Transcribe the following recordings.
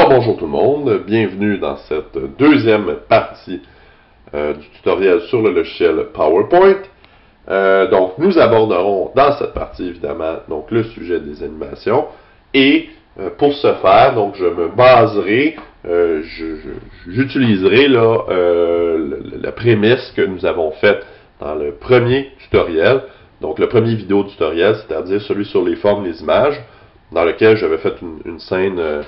Alors bonjour tout le monde, bienvenue dans cette deuxième partie du tutoriel sur le logiciel PowerPoint. Donc nous aborderons dans cette partie évidemment donc, le sujet des animations et pour ce faire, donc je me baserai, j'utiliserai la prémisse que nous avons faite dans le premier tutoriel, donc le premier vidéo tutoriel, c'est-à-dire celui sur les formes, les images, dans lequel j'avais fait une scène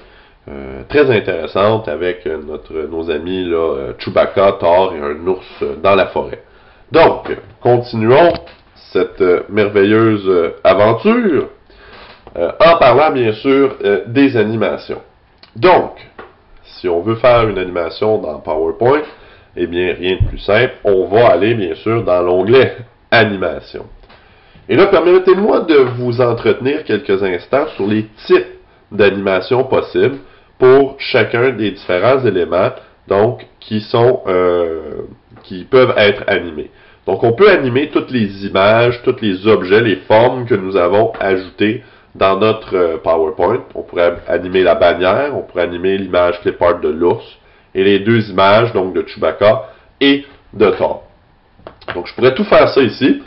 très intéressante avec nos amis là, Chewbacca, Thor et un ours dans la forêt. Donc, continuons cette merveilleuse aventure en parlant bien sûr des animations. Donc, si on veut faire une animation dans PowerPoint, eh bien rien de plus simple, on va aller bien sûr dans l'onglet Animation. Et là, permettez-moi de vous entretenir quelques instants sur les types d'animations possibles pour chacun des différents éléments donc, qui peuvent être animés. Donc, on peut animer toutes les images, tous les objets, les formes que nous avons ajoutées dans notre PowerPoint. On pourrait animer la bannière, on pourrait animer l'image clipart de l'ours et les deux images donc de Chewbacca et de Thor. Donc, je pourrais tout faire ça ici.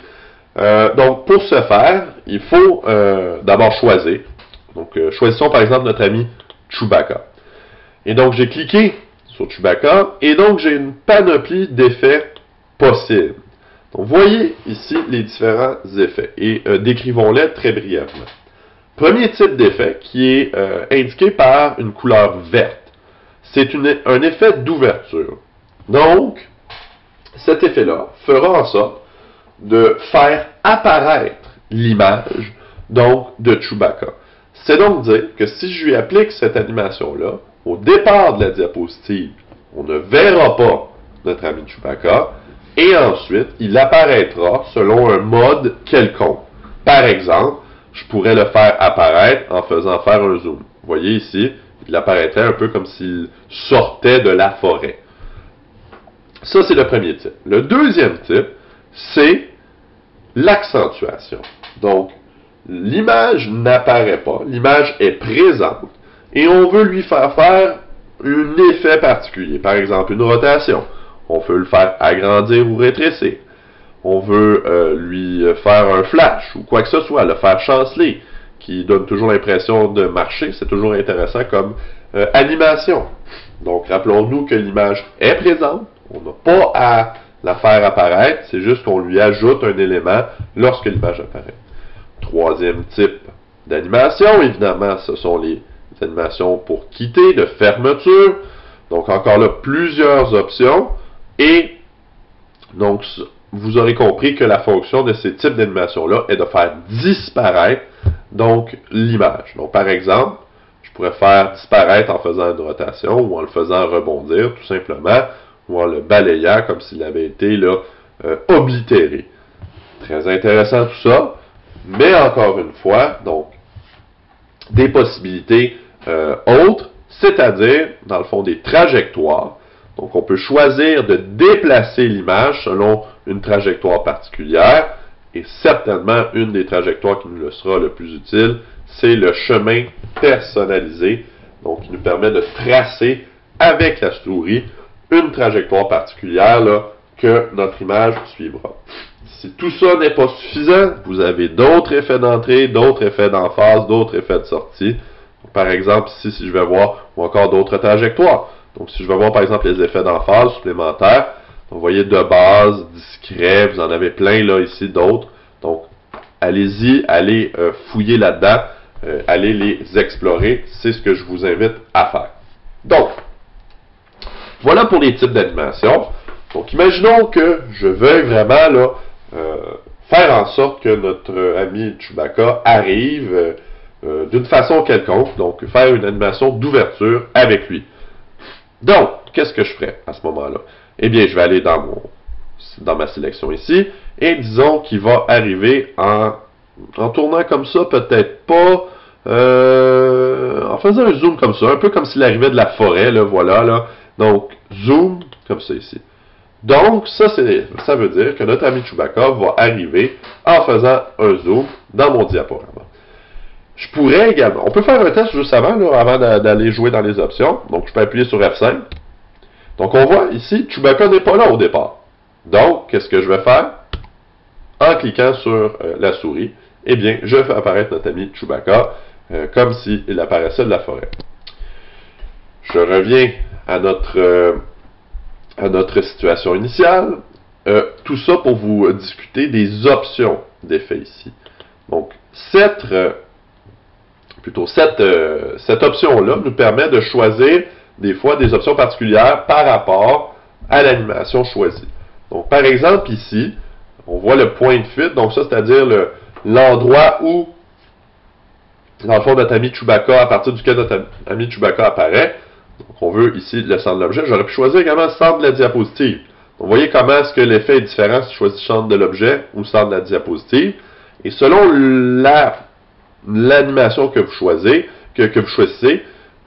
Donc, pour ce faire, il faut d'abord choisir. Donc, choisissons par exemple notre ami Chewbacca. Et donc, j'ai cliqué sur Chewbacca, et donc j'ai une panoplie d'effets possibles. Donc, voyez ici les différents effets, et décrivons-les très brièvement. Premier type d'effet qui est indiqué par une couleur verte. C'est un effet d'ouverture. Donc, cet effet-là fera en sorte de faire apparaître l'image donc de Chewbacca. C'est donc dire que si je lui applique cette animation-là, au départ de la diapositive, on ne verra pas notre ami Chewbacca, et ensuite, il apparaîtra selon un mode quelconque. Par exemple, je pourrais le faire apparaître en faisant faire un zoom. Vous voyez ici, il apparaîtrait un peu comme s'il sortait de la forêt. Ça, c'est le premier type. Le deuxième type, c'est l'accentuation. Donc, l'image n'apparaît pas, l'image est présente, et on veut lui faire un effet particulier. Par exemple, une rotation. On veut le faire agrandir ou rétrécir. On veut lui faire un flash, ou quoi que ce soit, le faire chanceler, qui donne toujours l'impression de marcher. C'est toujours intéressant comme animation. Donc, rappelons-nous que l'image est présente, on n'a pas à la faire apparaître, c'est juste qu'on lui ajoute un élément lorsque l'image apparaît. Troisième type d'animation, évidemment, ce sont les animations pour quitter, de fermeture. Donc, encore là, plusieurs options. Et, donc, vous aurez compris que la fonction de ces types d'animation-là est de faire disparaître, donc, l'image. Donc, par exemple, je pourrais faire disparaître en faisant une rotation ou en le faisant rebondir, tout simplement, ou en le balayant comme s'il avait été là, oblitéré. Très intéressant tout ça. Mais encore une fois, donc, des possibilités autres, c'est-à-dire, dans le fond, des trajectoires. Donc, on peut choisir de déplacer l'image selon une trajectoire particulière. Et certainement, une des trajectoires qui nous le sera le plus utile, c'est le chemin personnalisé. Donc, qui nous permet de tracer avec la souris une trajectoire particulière là, que notre image suivra. Si tout ça n'est pas suffisant, vous avez d'autres effets d'entrée, d'autres effets d'emphase, d'autres effets de sortie. Par exemple, ici, si je vais voir, ou encore d'autres trajectoires. Donc, si je vais voir, par exemple, les effets d'emphase supplémentaires, vous voyez de base, discret, vous en avez plein, là, ici, d'autres. Donc, allez-y, allez fouiller là-dedans, allez les explorer. C'est ce que je vous invite à faire. Donc, voilà pour les types d'animation. Donc, imaginons que je veuille vraiment, là, faire en sorte que notre ami Chewbacca arrive d'une façon quelconque, donc faire une animation d'ouverture avec lui. Donc, qu'est-ce que je ferais à ce moment-là? Eh bien, je vais aller dans ma sélection ici, et disons qu'il va arriver en tournant comme ça, peut-être pas, en faisant un zoom comme ça, un peu comme s'il arrivait de la forêt, là, voilà, là. Donc, zoom, comme ça ici. Donc, ça veut dire que notre ami Chewbacca va arriver en faisant un zoom dans mon diaporama. Je pourrais également, on peut faire un test juste avant, là, avant d'aller jouer dans les options. Donc, je peux appuyer sur F5. Donc, on voit ici, Chewbacca n'est pas là au départ. Donc, qu'est-ce que je vais faire? En cliquant sur la souris, eh bien, je fais apparaître notre ami Chewbacca comme s'il apparaissait de la forêt. Je reviens à notre situation initiale. Tout ça pour vous discuter des options d'effet ici. Donc, cette option-là nous permet de choisir des fois des options particulières par rapport à l'animation choisie. Donc, par exemple, ici, on voit le point de fuite. Donc, ça, c'est-à-dire l'endroit où, dans le fond, notre ami Chewbacca, à partir duquel notre ami Chewbacca apparaît. Donc, on veut ici le centre de l'objet. J'aurais pu choisir également le centre de la diapositive. Donc, vous voyez comment est-ce que l'effet est différent si je choisis le centre de l'objet ou le centre de la diapositive. Et selon l'animation que vous choisissez,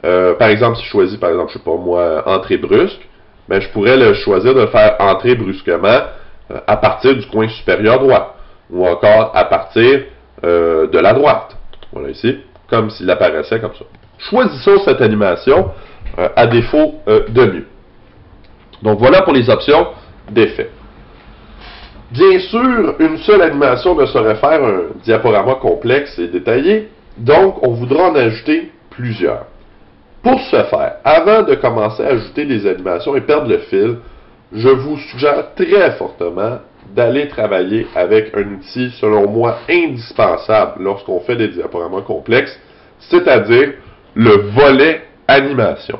par exemple, si je choisis, par exemple, je sais pas moi, entrée brusque, ben, je pourrais le choisir de le faire entrer brusquement à partir du coin supérieur droit, ou encore à partir de la droite. Voilà ici, comme s'il apparaissait comme ça. Choisissons cette animation à défaut de mieux. Donc voilà pour les options d'effet. Bien sûr, une seule animation ne saurait faire un diaporama complexe et détaillé, donc on voudra en ajouter plusieurs. Pour ce faire, avant de commencer à ajouter des animations et perdre le fil, je vous suggère très fortement d'aller travailler avec un outil, selon moi, indispensable lorsqu'on fait des diaporamas complexes, c'est-à-dire le volet animation.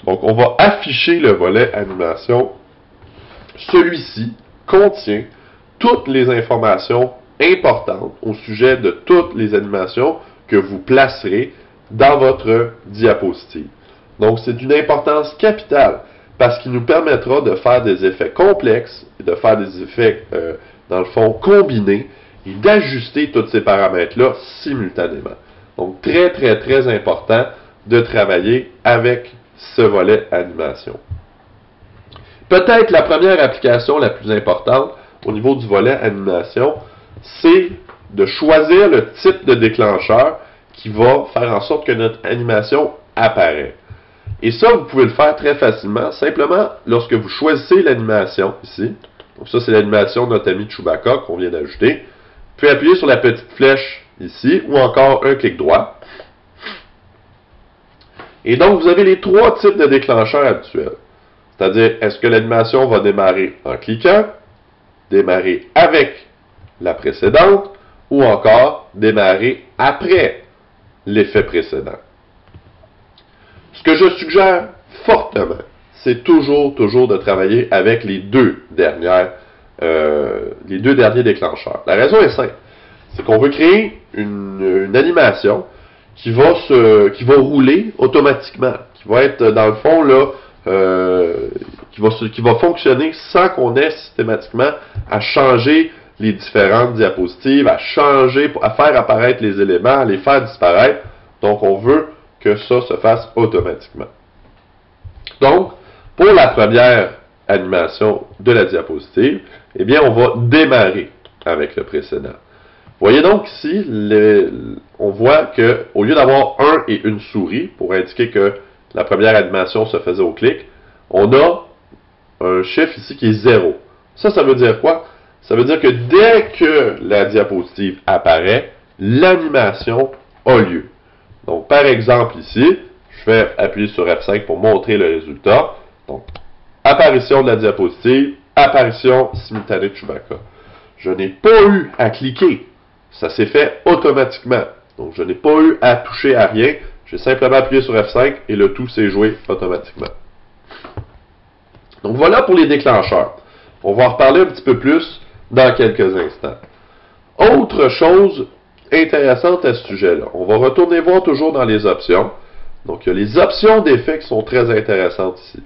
Donc, on va afficher le volet animation. Celui-ci contient toutes les informations importantes au sujet de toutes les animations que vous placerez dans votre diapositive. Donc, c'est d'une importance capitale parce qu'il nous permettra de faire des effets complexes, de faire des effets, dans le fond, combinés et d'ajuster tous ces paramètres-là simultanément. Donc, très, très, très important de travailler avec ce volet animation. Peut-être la première application la plus importante au niveau du volet animation, c'est de choisir le type de déclencheur qui va faire en sorte que notre animation apparaît. Et ça, vous pouvez le faire très facilement, simplement lorsque vous choisissez l'animation ici. Donc ça, c'est l'animation de notre ami Chewbacca qu'on vient d'ajouter. Vous pouvez appuyer sur la petite flèche ici, ou encore un clic droit. Et donc, vous avez les trois types de déclencheurs habituels. C'est-à-dire, est-ce que l'animation va démarrer en cliquant, démarrer avec la précédente, ou encore démarrer après l'effet précédent. Ce que je suggère fortement, c'est toujours de travailler avec les deux derniers déclencheurs. La raison est simple. C'est qu'on veut créer une animation qui va rouler automatiquement, qui va être dans le fond là, qui va fonctionner sans qu'on ait systématiquement à changer les différentes diapositives, à faire apparaître les éléments, à les faire disparaître. Donc on veut que ça se fasse automatiquement. Donc, pour la première animation de la diapositive, eh bien, on va démarrer avec le précédent. Vous voyez donc ici, on voit qu'au lieu d'avoir un et une souris, pour indiquer que la première animation se faisait au clic, on a un chiffre ici qui est 0. Ça veut dire quoi? Ça veut dire que dès que la diapositive apparaît, l'animation a lieu. Donc, par exemple, ici, je vais appuyer sur F5 pour montrer le résultat. Donc, apparition de la diapositive, apparition simultanée de Chewbacca. Je n'ai pas eu à cliquer. Ça s'est fait automatiquement. Donc, je n'ai pas eu à toucher à rien. J'ai simplement appuyé sur F5 et le tout s'est joué automatiquement. Donc, voilà pour les déclencheurs. On va en reparler un petit peu plus dans quelques instants. Autre chose intéressante à ce sujet-là. On va retourner voir toujours dans les options. Donc, il y a les options d'effets qui sont très intéressantes ici.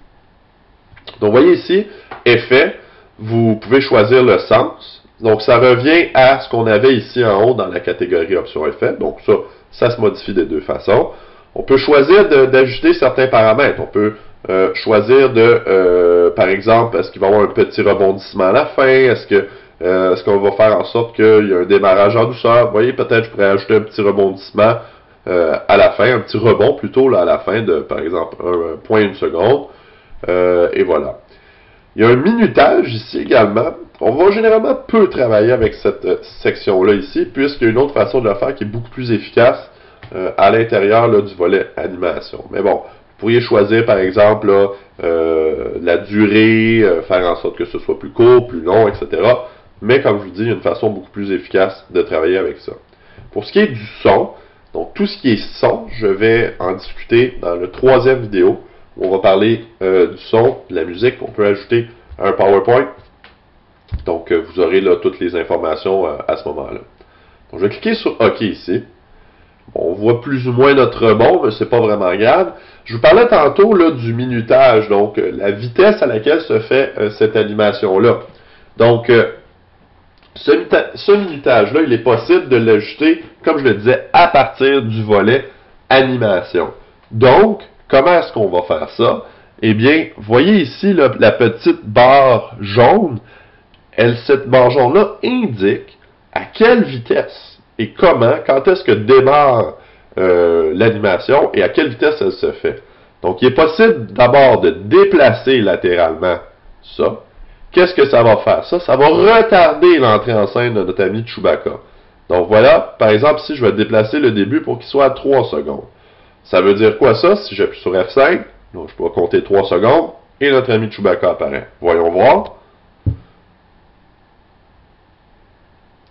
Donc, vous voyez ici, effet, vous pouvez choisir le sens. Donc, ça revient à ce qu'on avait ici en haut dans la catégorie options effets. Donc, ça se modifie de deux façons. On peut choisir d'ajuster certains paramètres. On peut choisir par exemple, est-ce qu'il va y avoir un petit rebondissement à la fin? Est-ce que Est-ce qu'on va faire en sorte qu'il y a un démarrage en douceur? Vous voyez, peut-être je pourrais ajouter un petit rebondissement à la fin, un petit rebond plutôt là, à la fin de, par exemple, 1,1 seconde. Et voilà. Il y a un minutage ici également. On va généralement peu travailler avec cette section-là ici, puisqu'il y a une autre façon de le faire qui est beaucoup plus efficace à l'intérieur du volet animation. Mais bon, vous pourriez choisir par exemple là, la durée, faire en sorte que ce soit plus court, plus long, etc. Mais comme je vous dis, il y a une façon beaucoup plus efficace de travailler avec ça. Pour ce qui est du son, donc tout ce qui est son, je vais en discuter dans le 3e vidéo, où on va parler du son, de la musique qu'on peut ajouter à un PowerPoint. Donc vous aurez là toutes les informations à ce moment-là. Donc je vais cliquer sur OK ici. Bon, on voit plus ou moins notre rebond, mais c'est pas vraiment grave. Je vous parlais tantôt là, du minutage, donc la vitesse à laquelle se fait cette animation-là. Donc, ce minutage-là, il est possible de l'ajouter, comme je le disais, à partir du volet animation. Donc, comment est-ce qu'on va faire ça? Eh bien, voyez ici là, la petite barre jaune. Cette barre jaune-là indique à quelle vitesse et comment, quand est-ce que démarre l'animation et à quelle vitesse elle se fait. Donc, il est possible d'abord de déplacer latéralement ça. Qu'est-ce que ça va faire? Ça va retarder l'entrée en scène de notre ami Chewbacca. Donc voilà, par exemple, si je vais déplacer le début pour qu'il soit à 3 secondes. Ça veut dire quoi ça? Si j'appuie sur F5, donc je peux compter 3 secondes et notre ami Chewbacca apparaît. Voyons voir.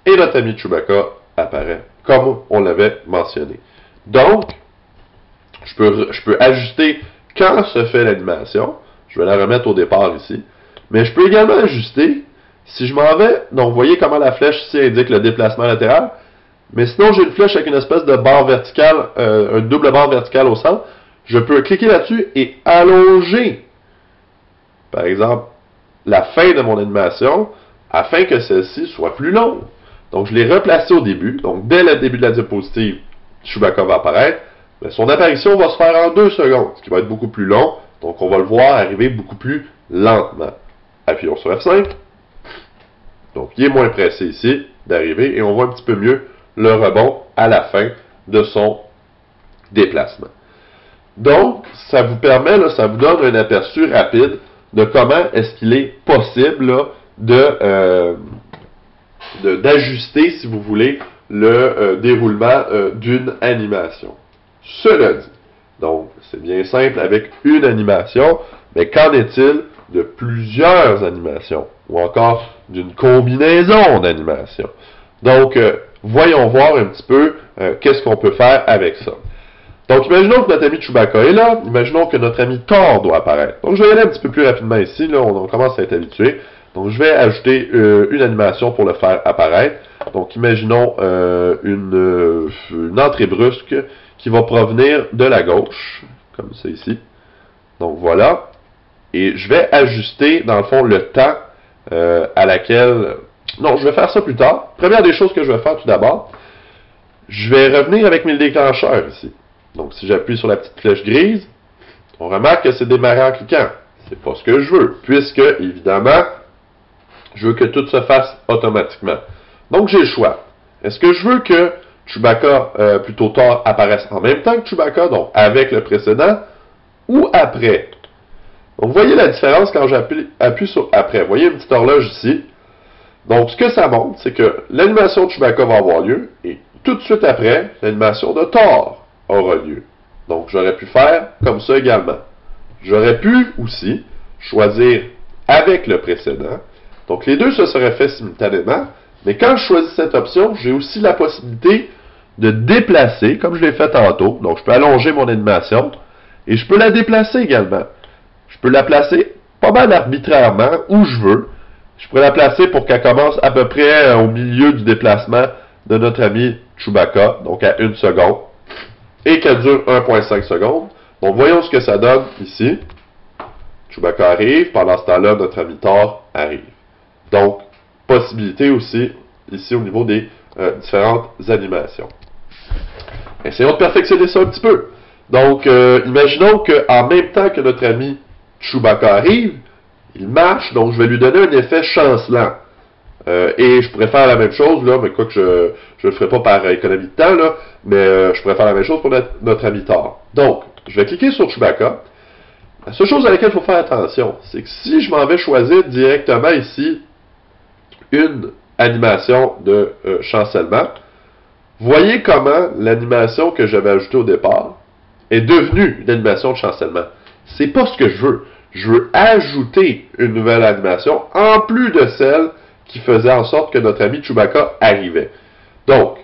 Et notre ami Chewbacca apparaît, comme on l'avait mentionné. Donc, je peux ajuster quand se fait l'animation. Je vais la remettre au départ ici. Mais je peux également ajuster, si je m'en vais, donc vous voyez comment la flèche ici indique le déplacement latéral. Mais sinon, j'ai une flèche avec une espèce de barre verticale, une double barre verticale au centre. Je peux cliquer là-dessus et allonger, par exemple, la fin de mon animation, afin que celle-ci soit plus longue. Donc, je l'ai replacé au début. Donc, dès le début de la diapositive, Chewbacca va apparaître. Mais son apparition va se faire en 2 secondes, ce qui va être beaucoup plus long. Donc, on va le voir arriver beaucoup plus lentement. Appuyons sur F5. Donc, il est moins pressé ici d'arriver. Et on voit un petit peu mieux le rebond à la fin de son déplacement. Donc, ça vous permet, là, ça vous donne un aperçu rapide de comment est-ce qu'il est possible là, d'ajuster, si vous voulez, le déroulement d'une animation. Cela dit, donc, c'est bien simple avec une animation, mais qu'en est-il de plusieurs animations, ou encore d'une combinaison d'animations? Donc, voyons voir un petit peu qu'est-ce qu'on peut faire avec ça. Donc, imaginons que notre ami Chewbacca est là, imaginons que notre ami Thor doit apparaître. Donc, je vais y aller un petit peu plus rapidement ici, là, on commence à être habitué. Donc, je vais ajouter une animation pour le faire apparaître. Donc, imaginons une entrée brusque qui va provenir de la gauche, comme ça ici. Donc, voilà. Et je vais ajuster, dans le fond, le temps à laquelle... Non, je vais faire ça plus tard. Première des choses que je vais faire tout d'abord, je vais revenir avec mes déclencheurs ici. Donc, si j'appuie sur la petite flèche grise, on remarque que c'est démarré en cliquant. C'est pas ce que je veux, puisque, évidemment, je veux que tout se fasse automatiquement. Donc, j'ai le choix. Est-ce que je veux que Chewbacca, plutôt Thor, apparaisse en même temps que Chewbacca, donc avec le précédent, ou après? Donc, vous voyez la différence quand j'appuie sur après. Vous voyez une petite horloge ici. Donc, ce que ça montre, c'est que l'animation de Chewbacca va avoir lieu, et tout de suite après, l'animation de Thor aura lieu. Donc, j'aurais pu faire comme ça également. J'aurais pu aussi choisir avec le précédent. Donc, les deux se seraient faits simultanément, mais quand je choisis cette option, j'ai aussi la possibilité de déplacer, comme je l'ai fait tantôt. Donc, je peux allonger mon animation, et je peux la déplacer également. Je peux la placer pas mal arbitrairement, où je veux. Je pourrais la placer pour qu'elle commence à peu près au milieu du déplacement de notre ami Chewbacca, donc à 1 seconde, et qu'elle dure 1,5 secondes. Donc, voyons ce que ça donne ici. Chewbacca arrive, pendant ce temps-là, notre ami Thor arrive. Donc, possibilité aussi, ici, au niveau des différentes animations. Essayons de perfectionner ça un petit peu. Donc, imaginons qu'en même temps que notre ami Chewbacca arrive, il marche, donc je vais lui donner un effet chancelant. Et je pourrais faire la même chose, là, mais quoi que je ne le ferai pas par économie de temps, là, mais je pourrais faire la même chose pour notre ami Thor. Donc, je vais cliquer sur Chewbacca. La seule chose à laquelle il faut faire attention, c'est que si je m'en vais choisir directement ici une animation de chancellement, voyez comment l'animation que j'avais ajoutée au départ est devenue une animation de chancellement. C'est pas ce que je veux. Je veux ajouter une nouvelle animation en plus de celle qui faisait en sorte que notre ami Chewbacca arrivait. Donc,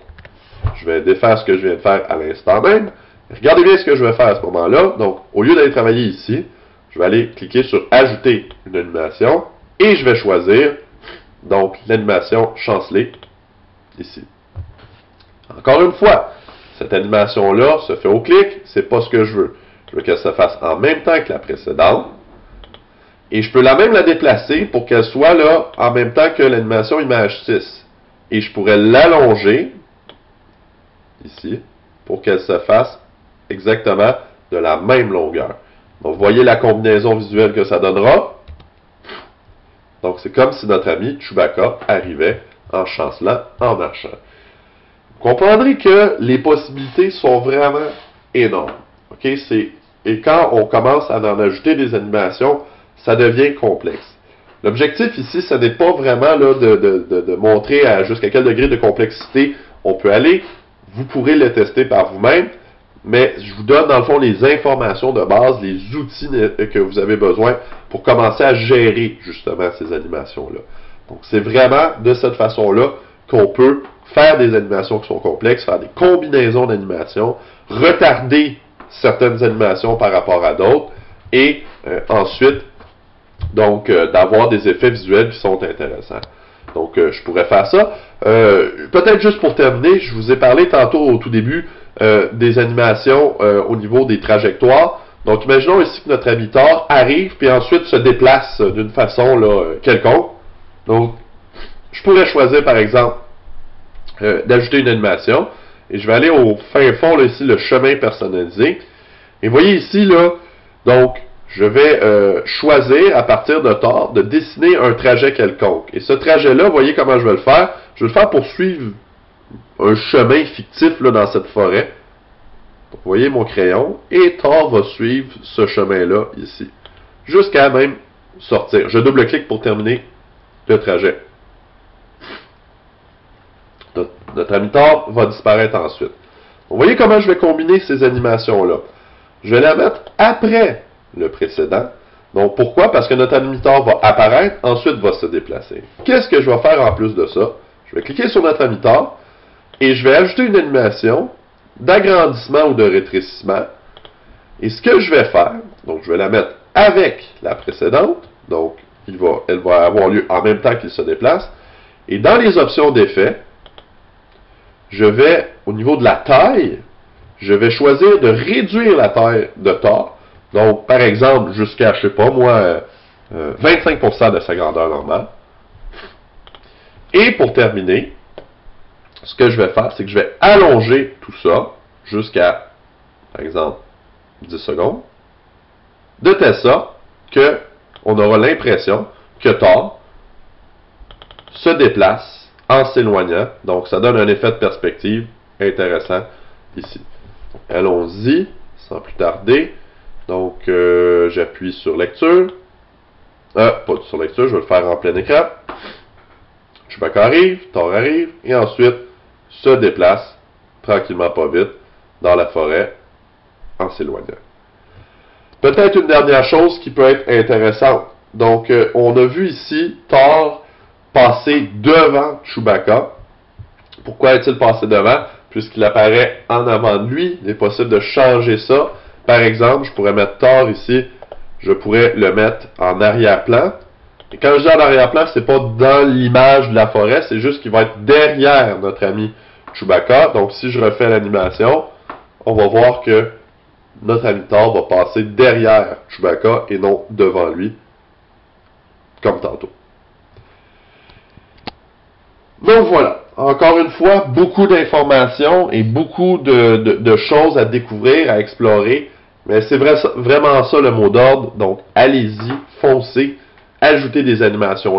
je vais défaire ce que je viens de faire à l'instant même. Regardez bien ce que je vais faire à ce moment-là. Donc, au lieu d'aller travailler ici, je vais aller cliquer sur Ajouter une animation et je vais choisir donc l'animation chancelée ici. Encore une fois, cette animation-là se fait au clic, c'est pas ce que je veux. Je veux qu'elle se fasse en même temps que la précédente. Et je peux même la déplacer pour qu'elle soit là en même temps que l'animation image 6. Et je pourrais l'allonger ici pour qu'elle se fasse exactement de la même longueur. Donc, vous voyez la combinaison visuelle que ça donnera. Donc, c'est comme si notre ami Chewbacca arrivait en chancelant, en marchant. Vous comprendrez que les possibilités sont vraiment énormes. Okay? Et quand on commence à en ajouter des animations, ça devient complexe. L'objectif ici, ce n'est pas vraiment là, de montrer jusqu'à quel degré de complexité on peut aller. Vous pourrez le tester par vous-même, mais je vous donne dans le fond les informations de base, les outils que vous avez besoin pour commencer à gérer justement ces animations-là. Donc c'est vraiment de cette façon-là qu'on peut faire des animations qui sont complexes, faire des combinaisons d'animations, retarder certaines animations par rapport à d'autres, et ensuite, donc, d'avoir des effets visuels qui sont intéressants. Donc, je pourrais faire ça. Peut-être juste pour terminer, je vous ai parlé tantôt au tout début des animations au niveau des trajectoires. Donc, imaginons ici que notre ami Thor arrive, puis ensuite se déplace d'une façon là, quelconque. Donc, je pourrais choisir, par exemple, d'ajouter une animation. Et je vais aller au fin fond, là, ici, le chemin personnalisé. Et voyez ici, là, donc, je vais choisir, à partir de Thor, de dessiner un trajet quelconque. Et ce trajet-là, voyez comment je vais le faire. Je vais le faire pour suivre un chemin fictif là, dans cette forêt. Donc, vous voyez mon crayon. Et Thor va suivre ce chemin-là, ici. Jusqu'à même sortir. Je double-clique pour terminer le trajet. Notre ami Thor va disparaître ensuite. Vous voyez comment je vais combiner ces animations-là. Je vais la mettre après le précédent. Donc, pourquoi? Parce que notre ami Thor va apparaître, ensuite va se déplacer. Qu'est-ce que je vais faire en plus de ça? Je vais cliquer sur notre ami Thor et je vais ajouter une animation d'agrandissement ou de rétrécissement. Et ce que je vais faire, donc je vais la mettre avec la précédente, donc elle va avoir lieu en même temps qu'il se déplace. Et dans les options d'effet, je vais, au niveau de la taille, je vais choisir de réduire la taille de Thor. Donc, par exemple, jusqu'à, je sais pas moi, 25% de sa grandeur normale. Et pour terminer, ce que je vais faire, c'est que je vais allonger tout ça jusqu'à, par exemple, 10 secondes, de telle sorte qu'on aura l'impression que Thor se déplace en s'éloignant. Donc, ça donne un effet de perspective intéressant ici. Allons-y, sans plus tarder. Donc, j'appuie sur lecture. Pas sur lecture, je vais le faire en plein écran. Chewbacca arrive, Thor arrive, et ensuite se déplace tranquillement, pas vite, dans la forêt, en s'éloignant. Peut-être une dernière chose qui peut être intéressante. Donc, on a vu ici Thor passer devant Chewbacca. Pourquoi est-il passé devant? Puisqu'il apparaît en avant de lui. Il est possible de changer ça. Par exemple, je pourrais mettre Thor ici. Je pourrais le mettre en arrière-plan. Et quand je dis en arrière-plan, c'est pas dans l'image de la forêt, c'est juste qu'il va être derrière notre ami Chewbacca. Donc, si je refais l'animation, on va voir que notre ami Thor va passer derrière Chewbacca et non devant lui, comme tantôt. Donc voilà, encore une fois, beaucoup d'informations et beaucoup de choses à découvrir, à explorer. Mais c'est vraiment ça le mot d'ordre. Donc allez-y, foncez, ajouter des animations,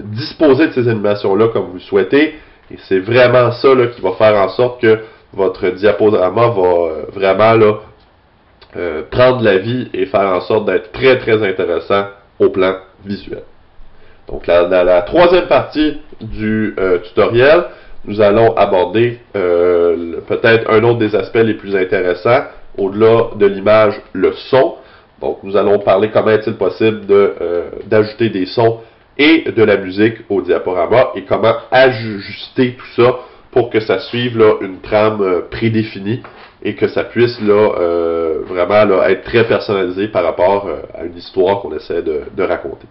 disposer de ces animations-là comme vous le souhaitez. Et c'est vraiment ça là, qui va faire en sorte que votre diaporama va vraiment là, prendre la vie et faire en sorte d'être très très intéressant au plan visuel. Donc la troisième partie du tutoriel, nous allons aborder peut-être un autre des aspects les plus intéressants, au-delà de l'image, le son. Donc nous allons parler comment est-il possible d'ajouter des sons et de la musique au diaporama et comment ajuster tout ça pour que ça suive là, une trame prédéfinie et que ça puisse là, vraiment là, être très personnalisé par rapport à une histoire qu'on essaie de raconter.